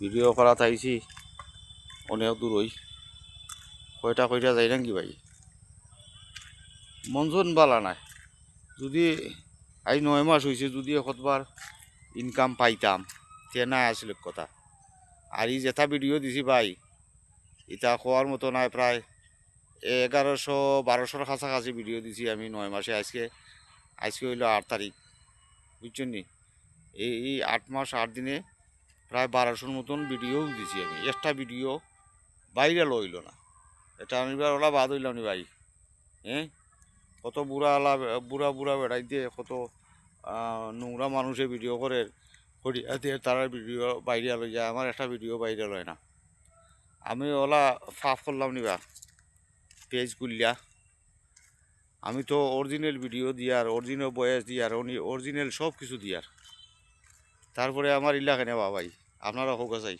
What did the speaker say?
video করা থাইছি অনেক দূর হই কয়টা কয়টা যাই নাকি ভাই মনসুন বালা নাই যদি আই 9 মাস হয়েছে যদি কতবার ইনকাম পাইতাম তে নাই আসলে কথা আর এই যেটা ভিডিও দিছি ভাই এটা খোয়ার মতো নাই প্রায় 1100-1200 কাছাকাছি ভিডিও দিছি আমি 9 মাসে আজকে আজকে হইল 8 তারিখ বুঝছেন নি এই 8 মাস 8 দিনে প্রায় 1200-র মতন ভিডিও দিছি আমি একটা ভিডিও ভাইরাল হইল না এটা আনিবার ওলা বাদ হইলাম নি ভাই হ্যাঁ কত বুড়া বুড়া বেড়াই দিয়ে কত নোংরা মানুষে ভিডিও করে করিয়া দিয়ে তারা ভিডিও ভাইরাল হয়ে যায় আমার একটা ভিডিও ভাইরাল হয় না আমি ওলা ফাফ করলাম নিবা পেজ খুললিয়া আমি তো অরিজিনাল ভিডিও দিয়ার অরিজিনাল বয়েস দিয়ার অরিজিনাল সব কিছু দিয়ার তারপরে আমার ইলাকা নেওয়া ভাই আপনারা হোক চাই